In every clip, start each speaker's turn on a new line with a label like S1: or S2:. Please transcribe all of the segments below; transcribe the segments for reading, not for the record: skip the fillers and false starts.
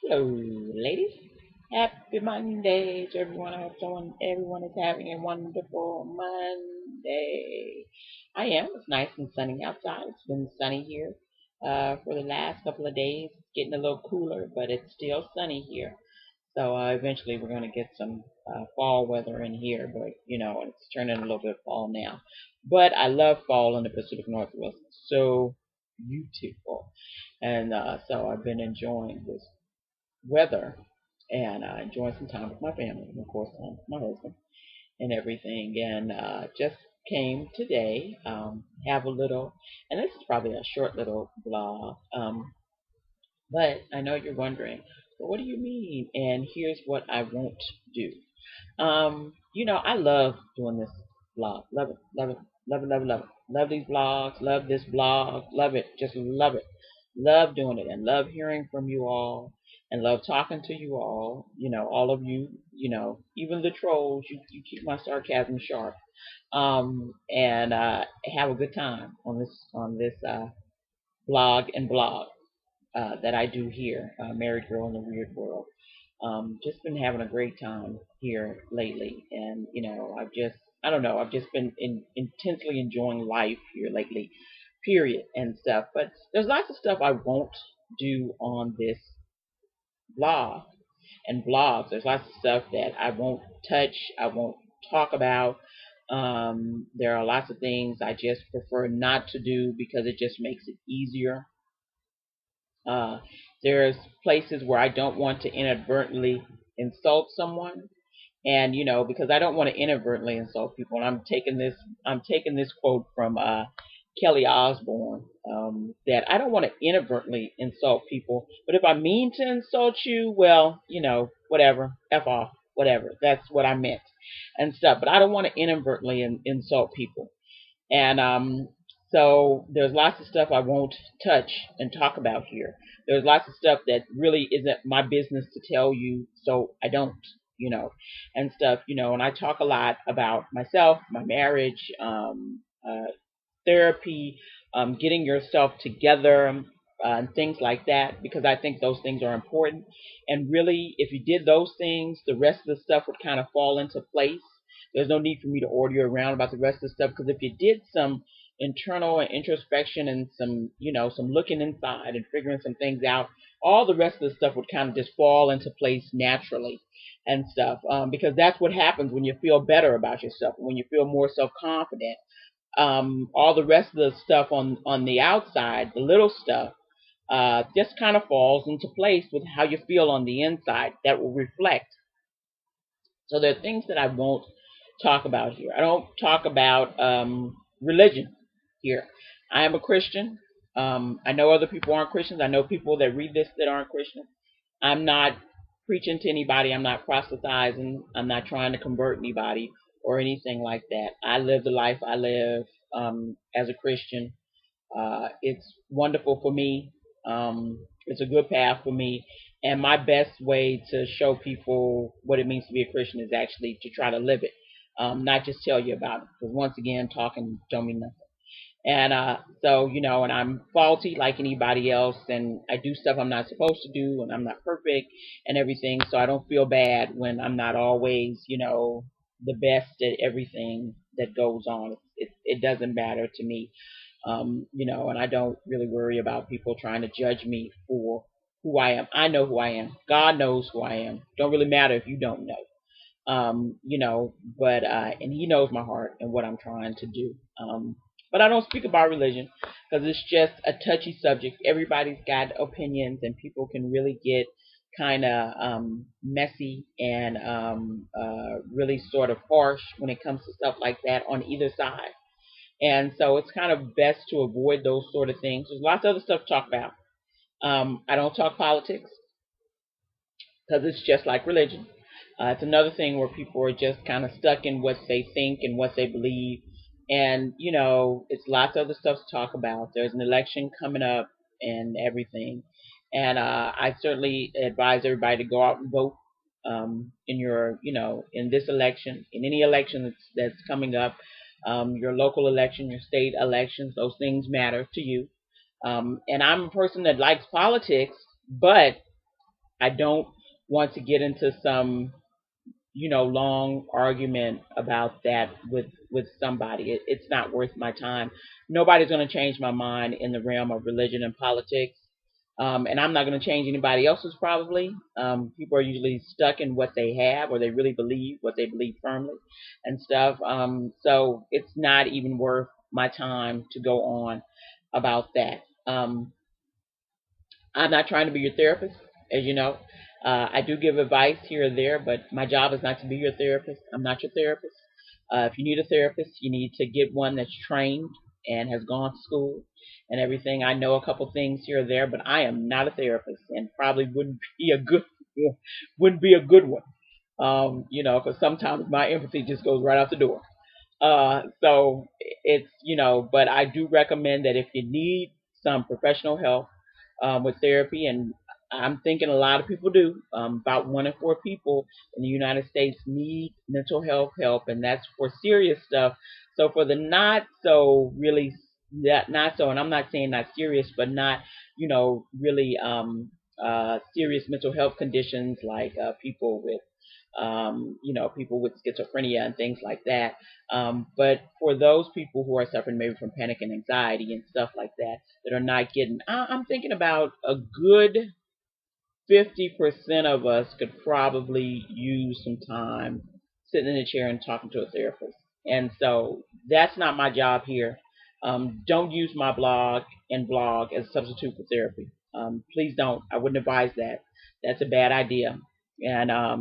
S1: Hello, ladies. Happy Monday to everyone. I hope everyone is having a wonderful Monday. I am. It's nice and sunny outside. It's been sunny here for the last couple of days. It's getting a little cooler, but it's still sunny here. So eventually we're going to get some fall weather in here, but it's turning a little bit fall now. But I love fall in the Pacific Northwest. It's so beautiful. And so I've been enjoying this weather and enjoying some time with my family and of course time with my husband and everything, and just came today, have a little, and this is probably a short little vlog, but I know you're wondering, well, what do you mean? And here's what I won't do. I love doing this vlog. Love it, love it, love it, love it, love it. Love these vlogs, love this vlog, love it, just love it. Love doing it and love hearing from you all and love talking to you all. All of you, even the trolls, you keep my sarcasm sharp. And have a good time on this blog and blog that I do here, Married Girl in the Weird World. Just been having a great time here lately, and I don't know, I've just been intensely enjoying life here lately, period, and stuff. But there's lots of stuff I won't do on this blog and blogs. There's lots of stuff that I won't touch, I won't talk about. There are lots of things I just prefer not to do because it just makes it easier. Uh, there's places where I don't want to inadvertently insult someone, and because I don't want to inadvertently insult people. And I'm taking this quote from Kelly Osbourne, that I don't want to inadvertently insult people, but if I mean to insult you, well, whatever, f off, whatever. That's what I meant and stuff. But I don't want to inadvertently insult people. And so there's lots of stuff I won't touch and talk about here. There's lots of stuff that really isn't my business to tell you, so I don't, and stuff, and I talk a lot about myself, my marriage, therapy, getting yourself together, and things like that, because I think those things are important. And really, if you did those things, the rest of the stuff would kind of fall into place. There's no need for me to order you around about the rest of the stuff, because if you did some internal and introspection and some looking inside and figuring some things out, all the rest of the stuff would kind of just fall into place naturally and stuff. Because that's what happens when you feel better about yourself, when you feel more self-confident. All the rest of the stuff on the outside, the little stuff, just kind of falls into place with how you feel on the inside. That will reflect. So there are things that I won't talk about here. I don't talk about religion here. I am a Christian. I know other people aren't Christians. I know people that read this that aren't Christians. I'm not preaching to anybody. I'm not proselytizing. I'm not trying to convert anybody or anything like that. I live the life I live as a Christian. It's wonderful for me. It's a good path for me. And my best way to show people what it means to be a Christian is actually to try to live it, not just tell you about it. Because once again, talking don't mean nothing. And so, and I'm faulty like anybody else, and I do stuff I'm not supposed to do, and I'm not perfect and everything. So I don't feel bad when I'm not always, the best at everything that goes on. It doesn't matter to me, and I don't really worry about people trying to judge me for who I am. I know who I am. God knows who I am. Don't really matter if you don't know. But and He knows my heart and what I'm trying to do. But I don't speak about religion because it's just a touchy subject. Everybody's got opinions, and people can really get kind of messy and really sort of harsh when it comes to stuff like that on either side. And so it's kind of best to avoid those sort of things. There's lots of other stuff to talk about. I don't talk politics because it's just like religion. It's another thing where people are just kind of stuck in what they think and what they believe. And, it's lots of other stuff to talk about. There's an election coming up and everything. And I certainly advise everybody to go out and vote in in this election, in any election that's coming up, your local election, your state elections. Those things matter to you. And I'm a person that likes politics, but I don't want to get into some long argument about that with somebody. It's not worth my time. Nobody's going to change my mind in the realm of religion and politics. And I'm not going to change anybody else's probably. People are usually stuck in what they have or they really believe what they believe firmly and stuff. So it's not even worth my time to go on about that. I'm not trying to be your therapist, as you know. I do give advice here or there, but my job is not to be your therapist. I'm not your therapist. If you need a therapist, you need to get one that's trained and has gone to school and everything. I know a couple things here or there, but I am not a therapist and probably wouldn't be a good one. Because sometimes my empathy just goes right out the door. So it's, but I do recommend that if you need some professional help with therapy, and I'm thinking a lot of people do, about 1 in 4 people in the United States need mental health help, and that's for serious stuff. So for the not so really, that not so, and I'm not saying not serious, but not, really serious mental health conditions like people with schizophrenia and things like that. But for those people who are suffering maybe from panic and anxiety and stuff like that, that are not getting, I'm thinking about a good 50% of us could probably use some time sitting in a chair and talking to a therapist. And so that's not my job here. Don't use my blog as a substitute for therapy. Please don't. I wouldn't advise that. That's a bad idea. And, uh,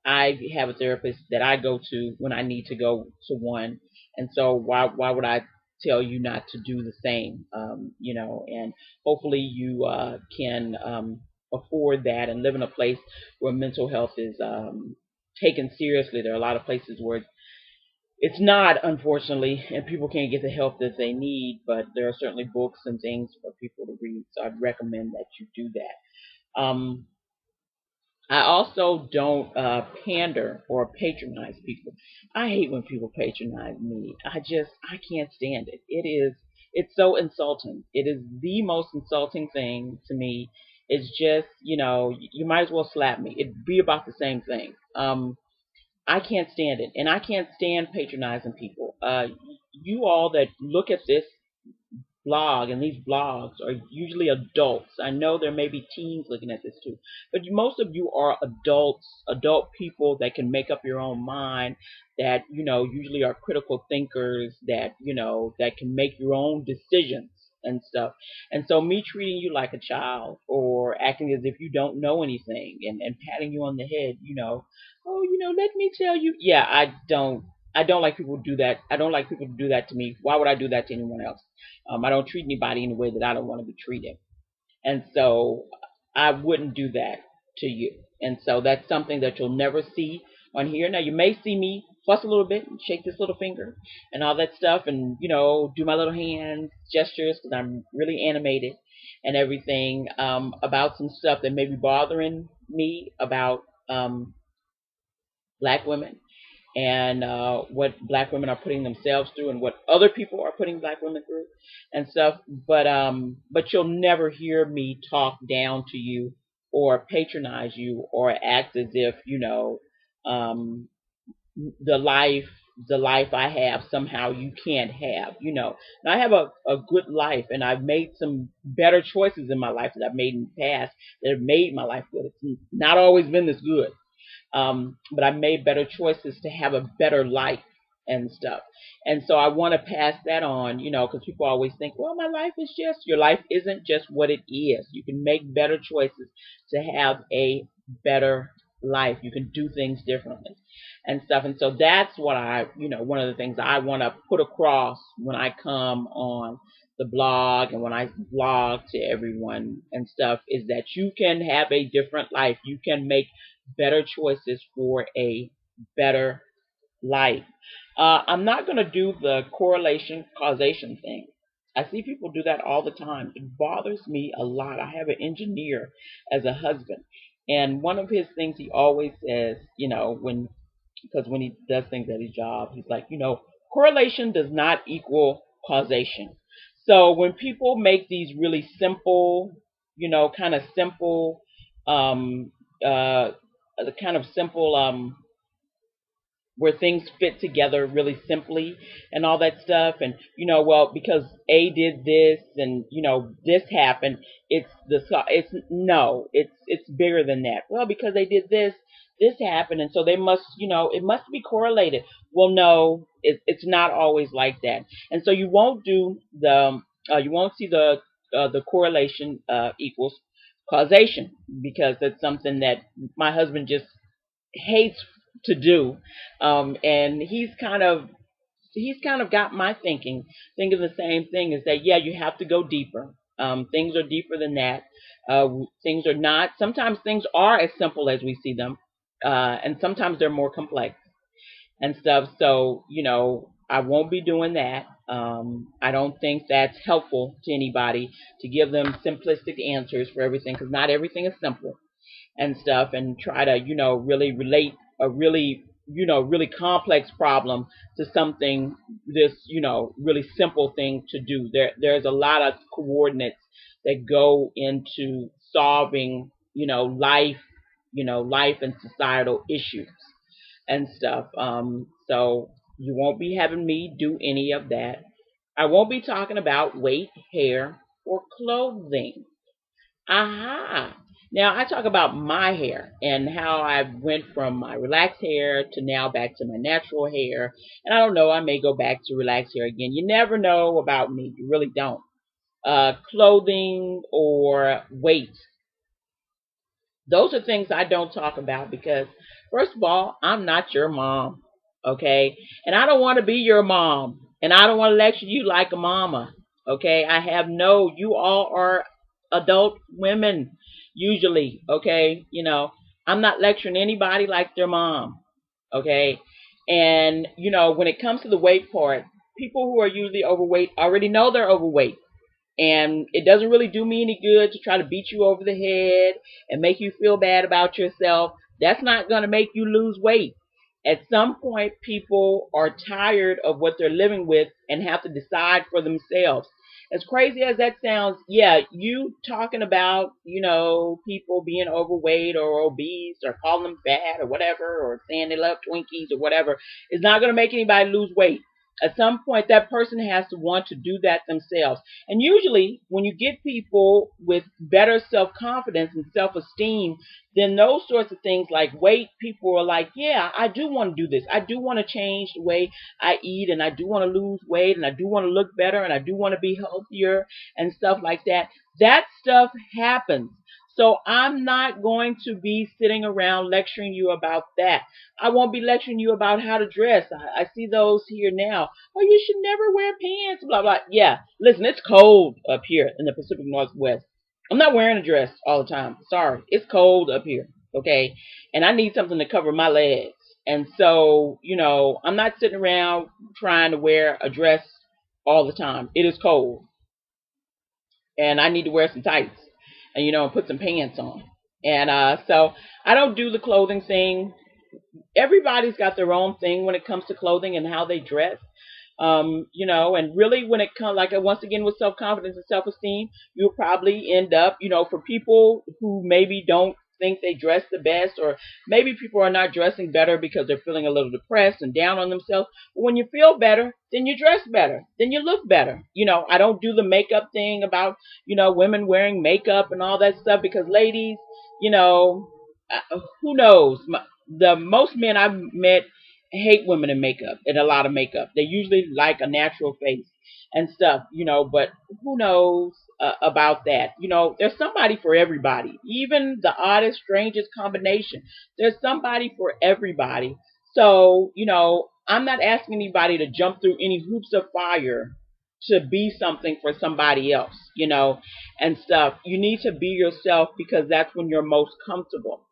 S1: I have a therapist that I go to when I need to go to one. And so why would I tell you not to do the same? And hopefully you can afford that and live in a place where mental health is taken seriously. There are a lot of places where it's not, unfortunately, and people can't get the help that they need, but there are certainly books and things for people to read. So I'd recommend that you do that. I also don't pander or patronize people. I hate when people patronize me. I can't stand it. It's so insulting. It is the most insulting thing to me. It's just, you might as well slap me. It'd be about the same thing. I can't stand it, and I can't stand patronizing people. You all that look at this blog, and these blogs are usually adults. I know there may be teens looking at this too, but most of you are adults, adult people that can make up your own mind, that usually are critical thinkers, that can make your own decisions and stuff. And so me treating you like a child or acting as if you don't know anything and patting you on the head, oh, let me tell you. Yeah, I don't like people do that. I don't like people to do that to me. Why would I do that to anyone else? I don't treat anybody in a way that I don't want to be treated. And so I wouldn't do that to you. And so that's something that you'll never see on here. Now, you may see me fuss a little bit and shake this little finger and all that stuff and, do my little hand gestures because I'm really animated and everything about some stuff that may be bothering me about black women and what black women are putting themselves through and what other people are putting black women through and stuff. But you'll never hear me talk down to you or patronize you or act as if um, the life the life I have somehow you can't have. And I have a good life, and I've made some better choices in my life that I've made in the past that have made my life good. It's not always been this good, but I made better choices to have a better life and stuff. And so I want to pass that on, because people always think, well, my life is just, your life isn't just what it is. You can make better choices to have a better life. You can do things differently and stuff. And so that's what one of the things I want to put across when I come on the blog and when I blog to everyone and stuff is that you can have a different life. You can make better choices for a better life. I'm not going to do the correlation causation thing. I see people do that all the time. It bothers me a lot. I have an engineer as a husband, and one of his things he always says, when he does things at his job, he's like, correlation does not equal causation. So when people make these really simple, kind of simple um, the kind of simple where things fit together really simply and all that stuff. And well, because A did this and this happened, it's no, it's bigger than that. Well, because they did this, this happened, and so they must, it must be correlated. Well, no, it's not always like that. And so you won't do the you won't see the correlation equals causation, because that's something that my husband just hates to do. And he's kind of got my thinking the same thing, is that yeah, you have to go deeper. Things are deeper than that. Things are not, sometimes things are as simple as we see them, and sometimes they're more complex and stuff. So I won't be doing that. I don't think that's helpful to anybody, to give them simplistic answers for everything, because not everything is simple and stuff, and try to really relate a really really complex problem to something, this really simple thing to do. There's a lot of coordinates that go into solving life and societal issues and stuff. So you won't be having me do any of that. I won't be talking about weight, hair, or clothing. Aha. Now I talk about my hair and how I went from my relaxed hair to now back to my natural hair. And I don't know, I may go back to relaxed hair again. You never know about me. You really don't. Clothing or weight. Those are things I don't talk about, because first of all, I'm not your mom. Okay? And I don't want to be your mom. And I don't want to lecture you like a mama. Okay? You all are adult women usually. Okay? I'm not lecturing anybody like their mom. Okay? And when it comes to the weight part, people who are usually overweight already know they're overweight. And it doesn't really do me any good to try to beat you over the head and make you feel bad about yourself. That's not going to make you lose weight. At some point, people are tired of what they're living with and have to decide for themselves. As crazy as that sounds, yeah, you talking about, people being overweight or obese or calling them fat or whatever, or saying they love Twinkies or whatever, is not going to make anybody lose weight. At some point, that person has to want to do that themselves. And usually, when you get people with better self confidence and self esteem, then those sorts of things like weight, people are like, yeah, I do want to do this. I do want to change the way I eat, and I do want to lose weight, and I do want to look better, and I do want to be healthier and stuff like that. That stuff happens. So I'm not going to be sitting around lecturing you about that. I won't be lecturing you about how to dress. I see those here now. Oh, you should never wear pants, blah, blah. Yeah, listen, it's cold up here in the Pacific Northwest. I'm not wearing a dress all the time. Sorry, it's cold up here, okay? And I need something to cover my legs. And so, I'm not sitting around trying to wear a dress all the time. It is cold. And I need to wear some tights and, put some pants on. And so I don't do the clothing thing. Everybody's got their own thing when it comes to clothing and how they dress. And really when it comes, like once again with self-confidence and self-esteem, you'll probably end up, for people who maybe don't think they dress the best, or maybe people are not dressing better because they're feeling a little depressed and down on themselves. But when you feel better, then you dress better, then you look better. I don't do the makeup thing about, women wearing makeup and all that stuff, because ladies, who knows? The most men I've met hate women in makeup and a lot of makeup. They usually like a natural face and stuff, but who knows about that? There's somebody for everybody. Even the oddest, strangest combination. There's somebody for everybody. So, I'm not asking anybody to jump through any hoops of fire to be something for somebody else, and stuff. You need to be yourself, because that's when you're most comfortable.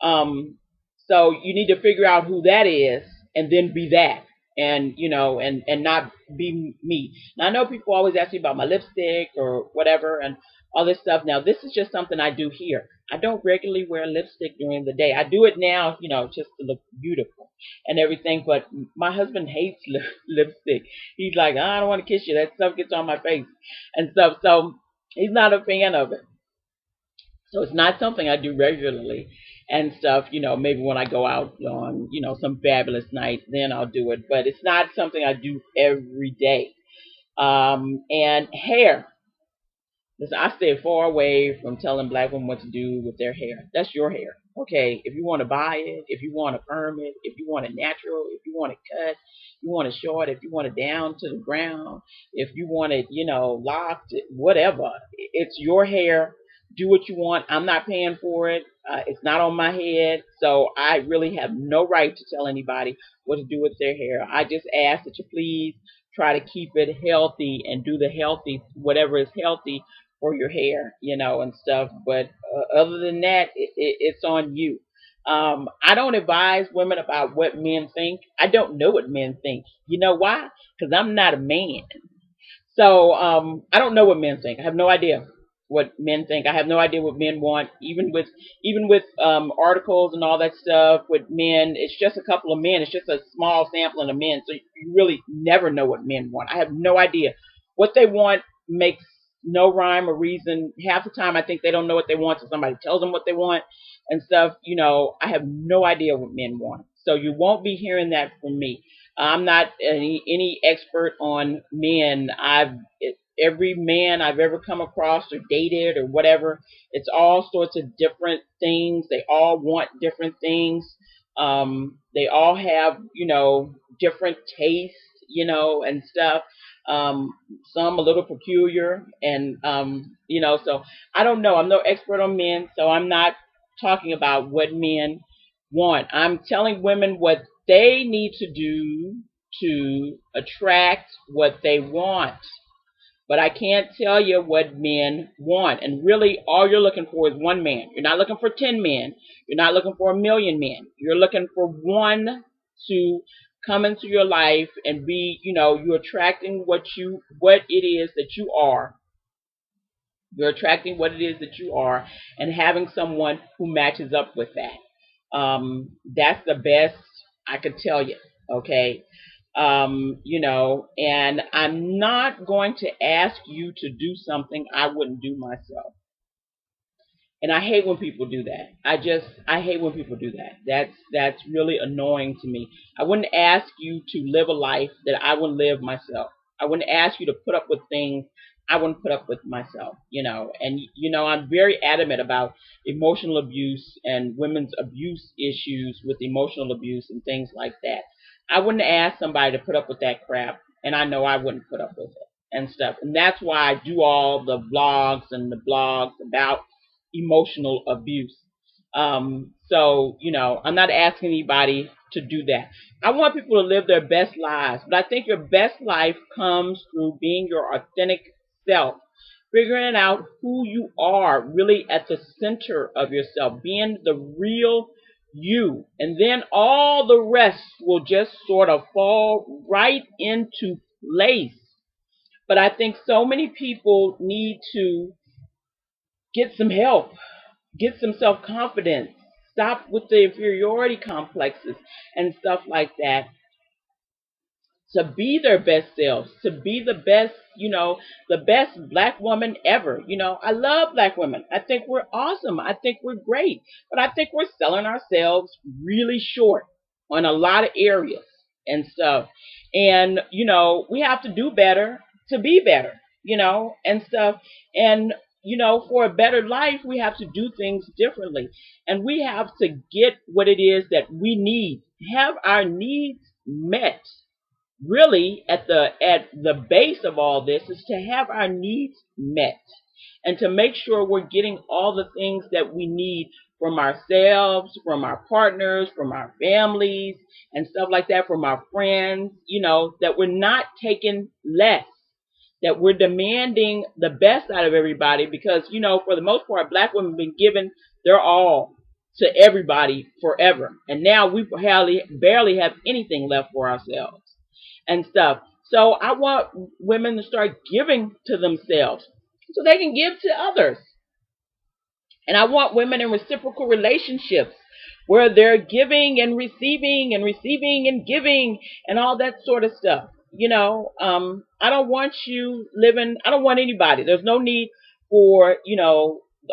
S1: So you need to figure out who that is and then be that, and and not be me. Now I know people always ask me about my lipstick or whatever and all this stuff. Now this is just something I do here. I don't regularly wear lipstick during the day. I do it now, just to look beautiful and everything. But my husband hates lipstick. He's like, I don't want to kiss you. That stuff gets on my face and stuff. So he's not a fan of it. So it's not something I do regularly and stuff. Maybe when I go out on, some fabulous night, then I'll do it. But it's not something I do every day. And hair. Listen, I stay far away from telling black women what to do with their hair. That's your hair. Okay, if you want to buy it, if you want to perm it, if you want it natural, if you want it cut, you want it short, if you want it down to the ground, if you want it, locked, whatever. It's your hair. Do what you want. I'm not paying for it. It's not on my head. So I really have no right to tell anybody what to do with their hair. I just ask that you please try to keep it healthy and do the healthy, whatever is healthy for your hair, and stuff. But other than that, it's on you. I don't advise women about what men think. I don't know what men think. You know why? Because I'm not a man. So I don't know what men think. I have no idea what men think. I have no idea what men want. Even with articles and all that stuff with men, it's just a couple of men. It's just a small sampling of men. So you really never know what men want. I have no idea what they want. Makes no rhyme or reason. Half the time, I think they don't know what they want, so somebody tells them what they want and stuff. I have no idea what men want. So you won't be hearing that from me. I'm not any expert on men. Every man I've ever come across or dated or whatever, it's all sorts of different things. They all want different things. They all have, different tastes, and stuff. Some a little peculiar, and so I don't know. I'm no expert on men, so I'm not talking about what men want. I'm telling women what they need to do to attract what they want. But I can't tell you what men want. And really, all you're looking for is one man. You're not looking for 10 men. You're not looking for a million men. You're looking for one to come into your life and be, you're attracting what it is that you are. You're attracting what it is that you are and having someone who matches up with that. That's the best I could tell you. Okay. And I'm not going to ask you to do something I wouldn't do myself. And I hate when people do that. I hate when people do that. That's really annoying to me. I wouldn't ask you to live a life that I wouldn't live myself. I wouldn't ask you to put up with things I wouldn't put up with myself, And I'm very adamant about emotional abuse and women's abuse issues with emotional abuse and things like that. I wouldn't ask somebody to put up with that crap, and I know I wouldn't put up with it and stuff. And that's why I do all the vlogs and the blogs about emotional abuse. So, I'm not asking anybody to do that. I want people to live their best lives, but I think your best life comes through being your authentic self, figuring out who you are really at the center of yourself, being the real you, and then all the rest will just sort of fall right into place. But I think so many people need to get some help, get some self-confidence, stop with the inferiority complexes and stuff like that, to be their best selves, to be the best, the best black woman ever. I love black women. I think we're awesome. I think we're great. But I think we're selling ourselves really short on a lot of areas and stuff. And, we have to do better to be better, and stuff. And, for a better life, we have to do things differently. And we have to get what it is that we need, have our needs met. Really, at the base of all this is to have our needs met and to make sure we're getting all the things that we need from ourselves, from our partners, from our families and stuff like that, from our friends, that we're not taking less, that we're demanding the best out of everybody because, for the most part, black women have been given their all to everybody forever. And now we barely have anything left for ourselves and stuff. So I want women to start giving to themselves so they can give to others. And I want women in reciprocal relationships where they're giving and receiving and giving and all that sort of stuff. I don't want you living, I don't want anybody. There's no need for,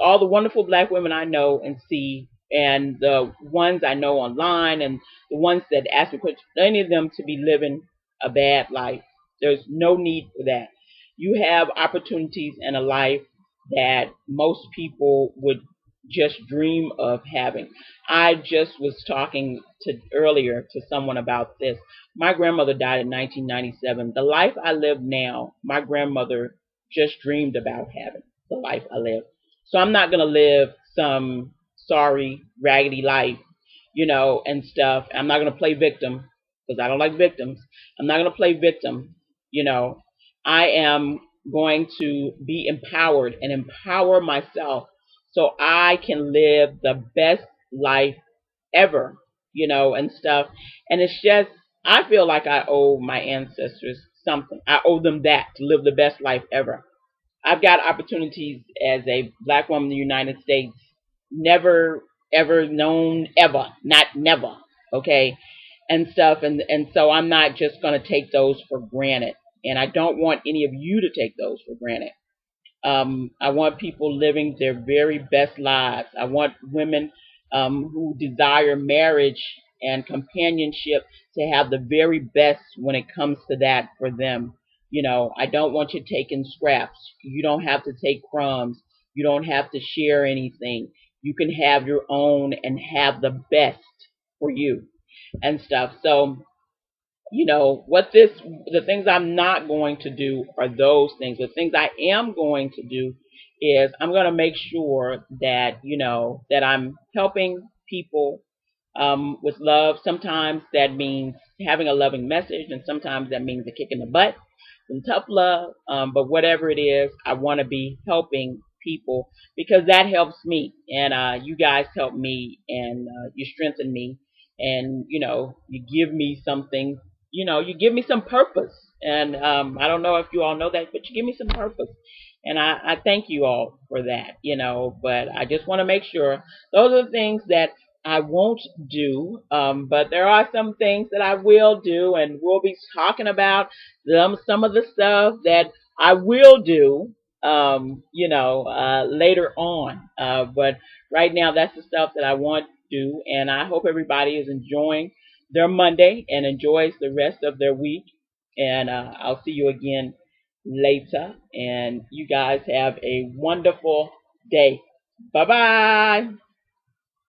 S1: all the wonderful black women I know and see, and the ones I know online, and the ones that ask me questions, any of them to be living a bad life. There's no need for that. You have opportunities in a life that most people would just dream of having. I just was talking to earlier to someone about this. My grandmother died in 1997. The life I live now, my grandmother just dreamed about having the life I live. So I'm not gonna live some sorry, raggedy life, and stuff. I'm not gonna play victim because I don't like victims. I'm not gonna play victim, you know. I am going to be empowered and empower myself so I can live the best life ever, and stuff. And it's just, I feel like I owe my ancestors something. I owe them that to live the best life ever. I've got opportunities as a black woman in the United States, never ever known ever, not never, okay, and stuff, and so I'm not just going to take those for granted, and I don't want any of you to take those for granted. I want people living their very best lives. I want women who desire marriage and companionship to have the very best when it comes to that for them. I don't want you taking scraps. You don't have to take crumbs. You don't have to share anything. You can have your own and have the best for you and stuff. So the things I'm not going to do are those things. The things I am going to do is I'm going to make sure that that I'm helping people with love. Sometimes that means having a loving message, and sometimes that means a kick in the butt, some tough love. But whatever it is, I want to be helping people because that helps me, and you guys help me, and you strengthen me, and you give me something. You give me some purpose, and I don't know if you all know that, but you give me some purpose, and I thank you all for that. But I just want to make sure those are the things that I won't do, but there are some things that I will do, and we'll be talking about some of the stuff that I will do, later on. But right now, that's the stuff that I want to do, and I hope everybody is enjoying their Monday and enjoys the rest of their week. And I'll see you again later, and you guys have a wonderful day. Bye bye.